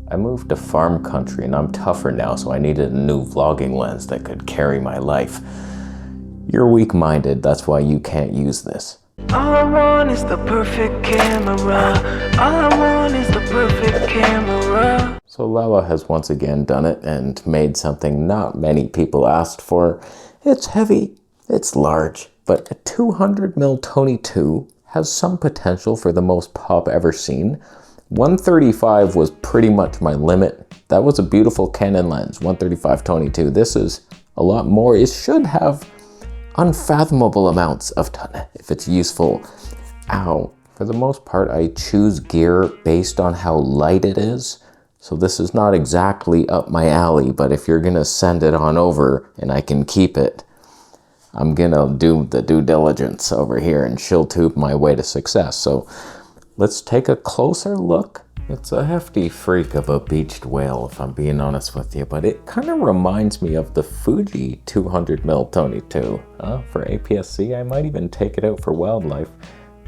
I moved to farm country and I'm tougher now, so I needed a new vlogging lens that could carry my life. You're weak-minded, that's why you can't use this. All I want is the perfect camera. All I want is the perfect camera. So Laowa has once again done it and made something not many people asked for. It's heavy, it's large, but a 200mm Toneh 2 has some potential for the most pop ever seen. 135 was pretty much my limit. That was a beautiful Canon lens, 135 Toneh 2. This is a lot more. It should have unfathomable amounts of Toneh if it's useful. Ow. For the most part, I choose gear based on how light it is. So this is not exactly up my alley, but if you're gonna send it on over and I can keep it, I'm gonna do the due diligence over here and shill tube my way to success. So let's take a closer look. It's a hefty freak of a beached whale, if I'm being honest with you, but it kind of reminds me of the Fuji 200mm Toneh 2. For APS-C, I might even take it out for wildlife.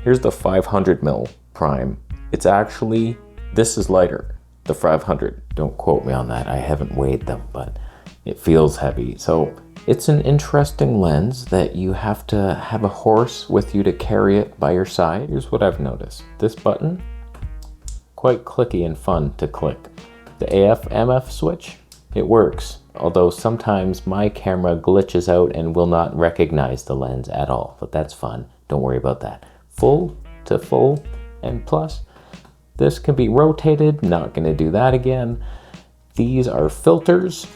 Here's the 500mm prime. It's actually, this is lighter, the 500. Don't quote me on that, I haven't weighed them, but it feels heavy. So it's an interesting lens that you have to have a horse with you to carry it by your side. Here's what I've noticed. This button, quite clicky and fun to click. The AF/MF switch, it works. Although sometimes my camera glitches out and will not recognize the lens at all, but that's fun. Don't worry about that. Full to full and plus. This can be rotated, not gonna do that again. These are filters.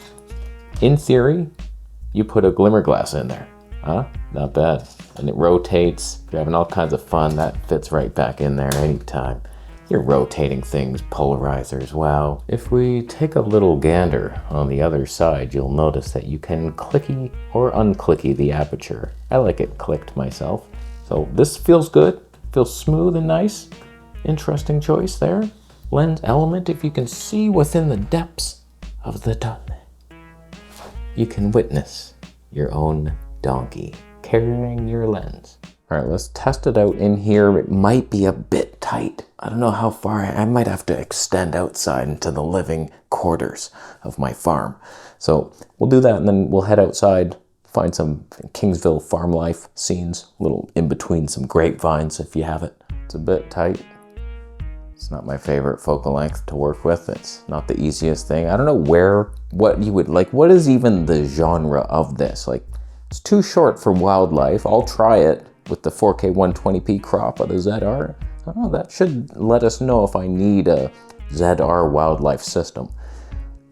In theory, you put a glimmer glass in there, Not bad. And it rotates. If you're having all kinds of fun, that fits right back in there anytime. You're rotating things, polarizers, wow. If we take a little gander on the other side, you'll notice that you can clicky or unclicky the aperture. I like it clicked myself. So this feels good, feels smooth and nice. Interesting choice there. Lens element, if you can see within the depths of the Toneh, you can witness your own donkey carrying your lens. All right, let's test it out in here. It might be a bit tight. I don't know how far, I might have to extend outside into the living quarters of my farm. So we'll do that and then we'll head outside, find some Kingsville farm life scenes, a little in between some grapevines if you have it. It's a bit tight. It's not my favorite focal length to work with. It's not the easiest thing. I don't know what you would like. What is even the genre of this? Like, it's too short for wildlife. I'll try it with the 4K 120p crop of the ZR. Oh, that should let us know if I need a ZR wildlife system.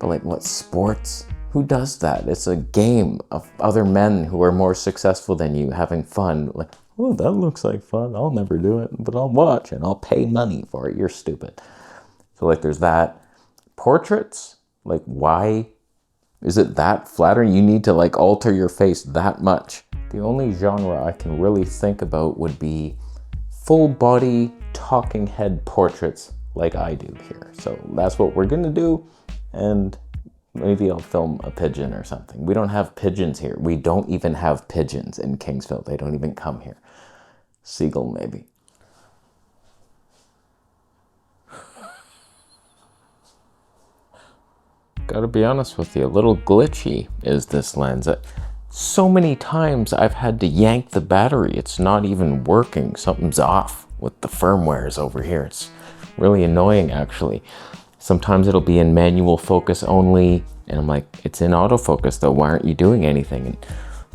But like, what, sports? Who does that? It's a game of other men who are more successful than you having fun. Like, oh, that looks like fun. I'll never do it, but I'll watch and I'll pay money for it. You're stupid. So like, there's that. Portraits, like, why is it that flattering? You need to like alter your face that much. The only genre I can really think about would be full body talking head portraits like I do here. So that's what we're gonna do, and maybe I'll film a pigeon or something. We don't have pigeons here. We don't even have pigeons in Kingsville. They don't even come here. Seagull, maybe. Gotta be honest with you, a little glitchy is this lens. So many times I've had to yank the battery. It's not even working. Something's off with the firmwares over here. It's really annoying, actually. Sometimes it'll be in manual focus only, and I'm like, it's in autofocus though, why aren't you doing anything? And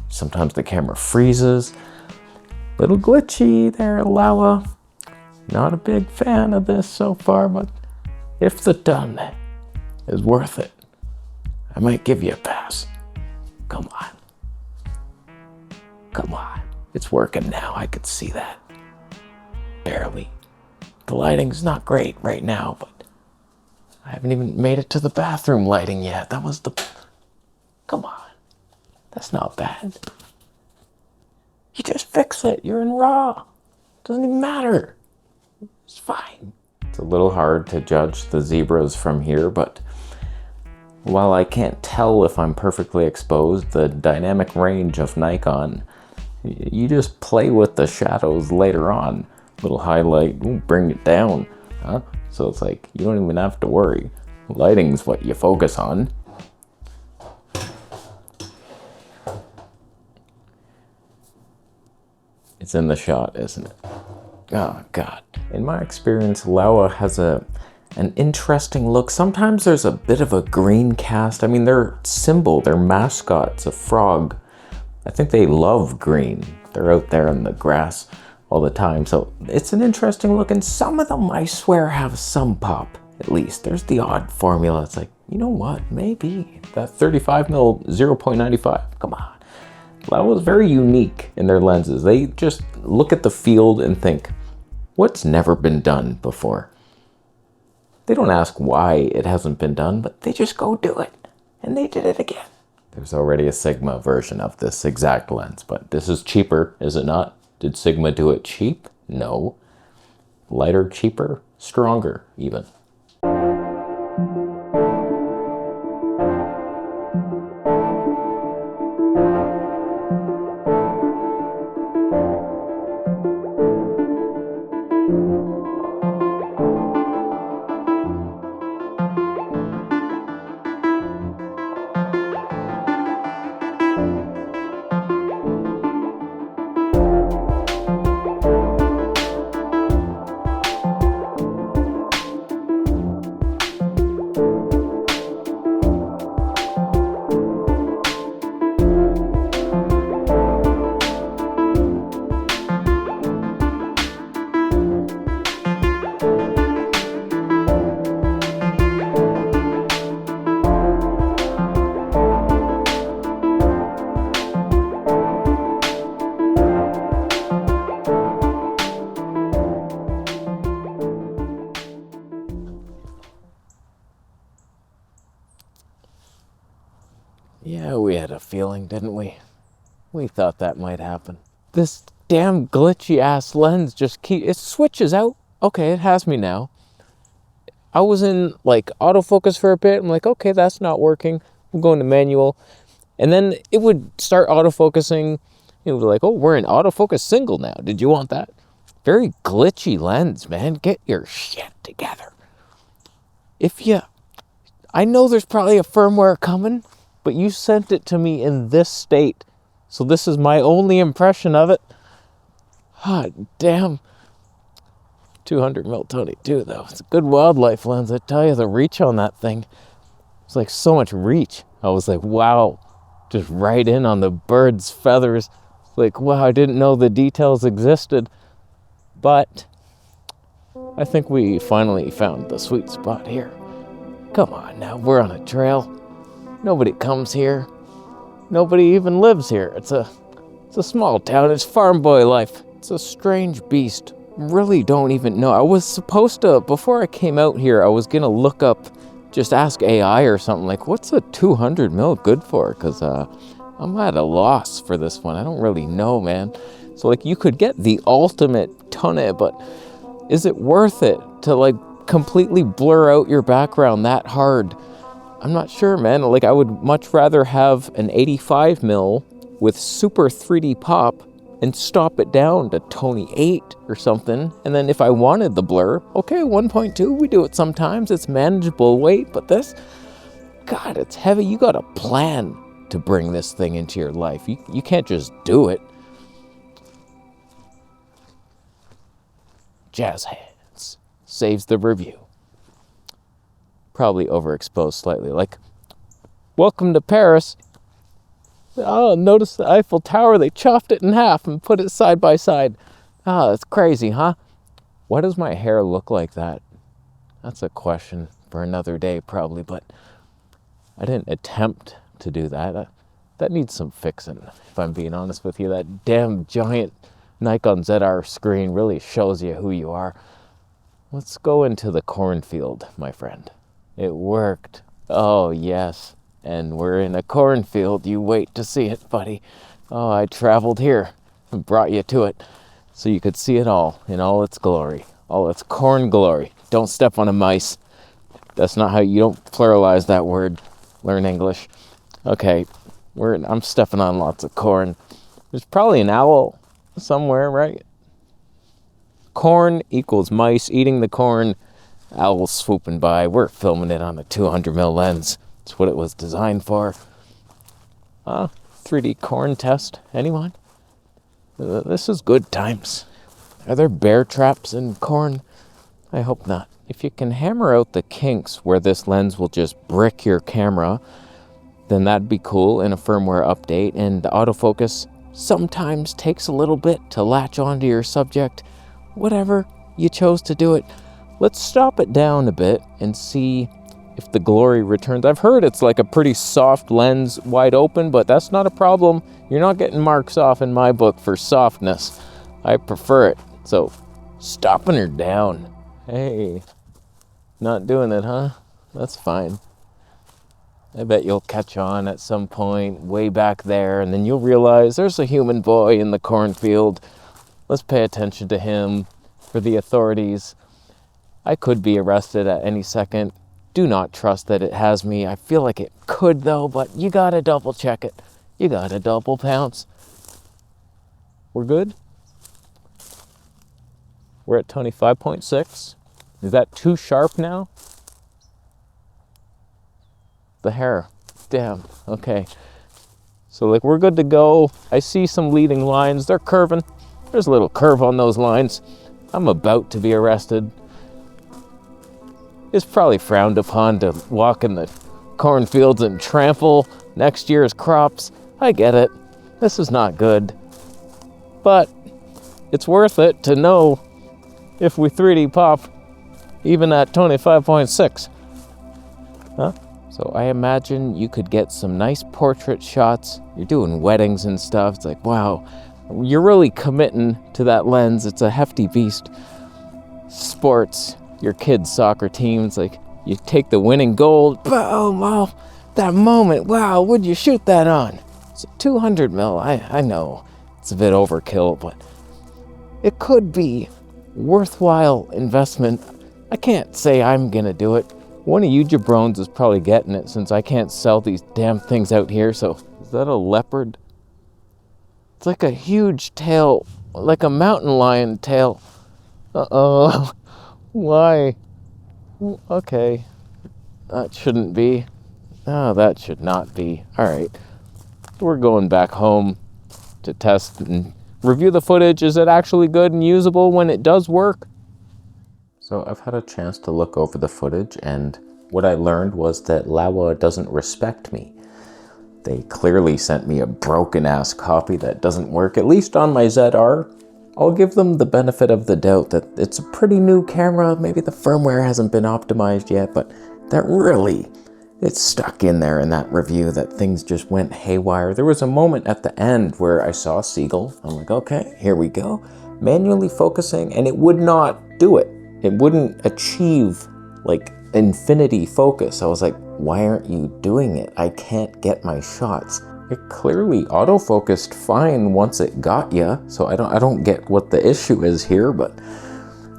sometimes the camera freezes. Little glitchy there, Laowa. Not a big fan of this so far, but if the Toneh is worth it, I might give you a pass. Come on. Come on. It's working now, I could see that. Barely. The lighting's not great right now, but I haven't even made it to the bathroom lighting yet. That was the... Come on. That's not bad. You just fix it. You're in RAW. Doesn't even matter. It's fine. It's a little hard to judge the zebras from here, but while I can't tell if I'm perfectly exposed, the dynamic range of Nikon, you just play with the shadows later on. Little highlight, bring it down. So it's like, you don't even have to worry. Lighting's what you focus on. It's in the shot, isn't it? Oh, God. In my experience, Laowa has an interesting look. Sometimes there's a bit of a green cast. I mean, their symbol, their mascot's a frog. I think they love green. They're out there in the grass all the time. So it's an interesting look. And some of them, I swear, have some pop, at least. There's the odd formula. It's like, you know what? Maybe that 35mm 0.95. Come on. Laowa is very unique in their lenses. They just look at the field and think, what's never been done before? They don't ask why it hasn't been done, but they just go do it. And they did it again. There's already a Sigma version of this exact lens, but this is cheaper, is it not? Did Sigma do it cheap? No. Lighter, cheaper, stronger even. Yeah, we had a feeling, didn't we? We thought that might happen. This damn glitchy ass lens just it switches out. Okay, it has me now. I was in like autofocus for a bit. I'm like, okay, that's not working. I'm going to manual. And then it would start autofocusing. It would be like, oh, we're in autofocus single now. Did you want that? Very glitchy lens, man. Get your shit together. I know there's probably a firmware coming, but you sent it to me in this state. So this is my only impression of it. Ah, damn. 200mm Toneh 2 though. It's a good wildlife lens. I tell you, the reach on that thing. It's like so much reach. I was like, wow. Just right in on the bird's feathers. Like, wow, I didn't know the details existed. But I think we finally found the sweet spot here. Come on now, we're on a trail. Nobody comes here. Nobody even lives here. It's a small town. It's farm boy life. It's a strange beast. Really don't even know. I was supposed to, before I came out here, I was gonna look up, just ask AI or something like, what's a 200mm good for? Because I'm at a loss for this one. I don't really know, man. So like, you could get the ultimate Toneh, but is it worth it to like completely blur out your background that hard? I'm not sure, man. Like, I would much rather have an 85mm with super 3D pop and stop it down to Toneh 8 or something. And then if I wanted the blur, okay, 1.2, we do it sometimes. It's manageable weight, but this, God, it's heavy. You got a plan to bring this thing into your life. You can't just do it. Jazz hands. Saves the review. Probably overexposed slightly. Like, welcome to Paris. Oh, notice the Eiffel Tower. They chopped it in half and put it side by side. Oh, that's crazy, huh? Why does my hair look like that? That's a question for another day, probably, but I didn't attempt to do that. That needs some fixing, if I'm being honest with you. That damn giant Nikon ZR screen really shows you who you are. Let's go into the cornfield, my friend. It worked. Oh, yes. And we're in a cornfield. You wait to see it, buddy. Oh, I traveled here and brought you to it so you could see it all in all its glory. All its corn glory. Don't step on a mice. That's not how you don't pluralize that word. Learn English. Okay, I'm stepping on lots of corn. There's probably an owl somewhere, right? Corn equals mice eating the corn. owls swooping by. We're filming it on a 200mm lens. It's what it was designed for. 3D corn test, anyone? This is good times. Are there bear traps in corn? I hope not. If you can hammer out the kinks where this lens will just brick your camera, then that'd be cool in a firmware update. And the autofocus sometimes takes a little bit to latch onto your subject. Whatever, you chose to do it. Let's stop it down a bit and see if the glory returns. I've heard it's like a pretty soft lens wide open, but that's not a problem. You're not getting marks off in my book for softness. I prefer it. So, stopping her down. Hey, not doing it, huh? That's fine. I bet you'll catch on at some point way back there, and then you'll realize there's a human boy in the cornfield. Let's pay attention to him. For the authorities, I could be arrested at any second. Do not trust that it has me. I feel like it could though, but you gotta double check it. You gotta double pounce. We're good? We're at Toneh 5.6. Is that too sharp now? The hair. Damn. Okay. So like we're good to go. I see some leading lines. They're curving. There's a little curve on those lines. I'm about to be arrested. It's probably frowned upon to walk in the cornfields and trample next year's crops. I get it. This is not good. But it's worth it to know if we 3D pop even at Toneh 5.6. Huh? So I imagine you could get some nice portrait shots. You're doing weddings and stuff. It's like, wow, you're really committing to that lens. It's a hefty beast. Sports, your kids' soccer teams, like you take the winning gold. Boom, wow, that moment, wow, would you shoot that on? It's a 200mm, I know it's a bit overkill, but it could be worthwhile investment. I can't say I'm gonna do it. One of you jabrones is probably getting it since I can't sell these damn things out here. So is that a leopard? It's like a huge tail, like a mountain lion tail. Uh-oh. Why? Okay. That shouldn't be. Oh, that should not be. All right. We're going back home to test and review the footage. Is it actually good and usable when it does work? So I've had a chance to look over the footage, and what I learned was that Laowa doesn't respect me. They clearly sent me a broken-ass copy that doesn't work, at least on my ZR. I'll give them the benefit of the doubt that it's a pretty new camera. Maybe the firmware hasn't been optimized yet, but that really, it's stuck in there in that review that things just went haywire. There was a moment at the end where I saw a seagull. I'm like, okay, here we go. Manually focusing, and it would not do it. It wouldn't achieve like infinity focus. I was like, why aren't you doing it? I can't get my shots. It clearly autofocused fine once it got you, so I don't get what the issue is here, but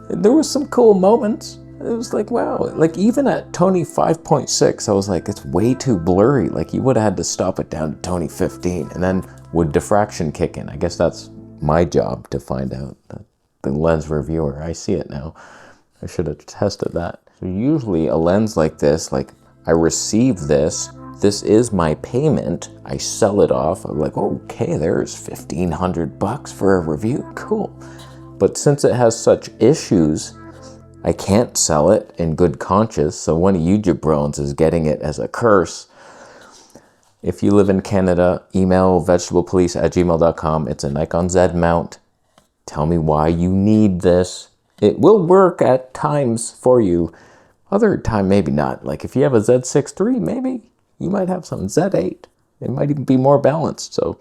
there was some cool moments. It was like, wow, like even at Toneh 5.6, I was like, it's way too blurry. Like you would have had to stop it down to Toneh 15, and then would diffraction kick in? I guess that's my job to find out. The lens reviewer, I see it now. I should have tested that. So usually a lens like this, like I receive this is my payment. I sell it off. I'm like, okay, there's $1,500 for a review, cool. But since it has such issues, I can't sell it in good conscience. So one of you jabrones is getting it as a curse. If you live in Canada, email vegetablepolice@gmail.com. It's a Nikon Z mount. Tell me why you need this. It will work at times for you. Other time, maybe not. Like if you have a Z6 III, maybe you might have some Z8. It might even be more balanced. So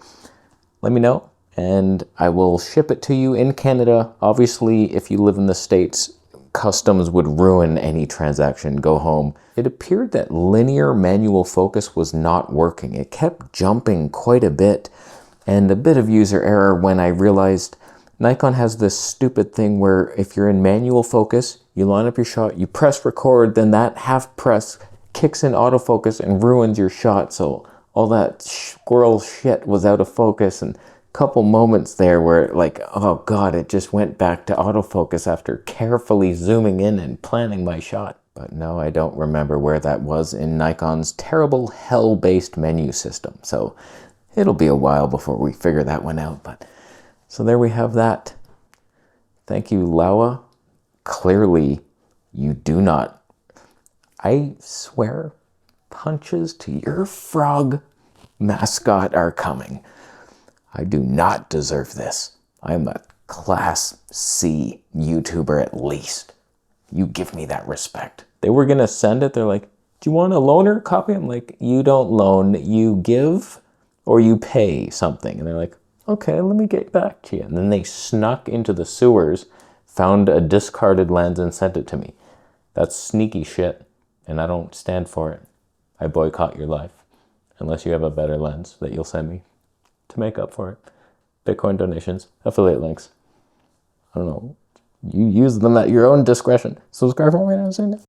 let me know and I will ship it to you in Canada. Obviously, if you live in the States, customs would ruin any transaction. Go home. It appeared that linear manual focus was not working. It kept jumping quite a bit, and a bit of user error when I realized Nikon has this stupid thing where if you're in manual focus, you line up your shot, you press record, then that half press kicks in autofocus and ruins your shot. So all that squirrel shit was out of focus and couple moments there where like, oh God, it just went back to autofocus after carefully zooming in and planning my shot. But no, I don't remember where that was in Nikon's terrible hell-based menu system. So it'll be a while before we figure that one out. But so there we have that. Thank you, Laowa. Clearly, you do not. I swear, punches to your frog mascot are coming. I do not deserve this. I'm a Class C YouTuber at least. You give me that respect. They were gonna send it. They're like, do you want a loaner copy? I'm like, you don't loan, you give or you pay something. And they're like, okay, let me get back to you. And then they snuck into the sewers, found a discarded lens and sent it to me. That's sneaky shit, and I don't stand for it. I boycott your life, unless you have a better lens that you'll send me to make up for it. Bitcoin donations, affiliate links. I don't know. You use them at your own discretion. Subscribe for more.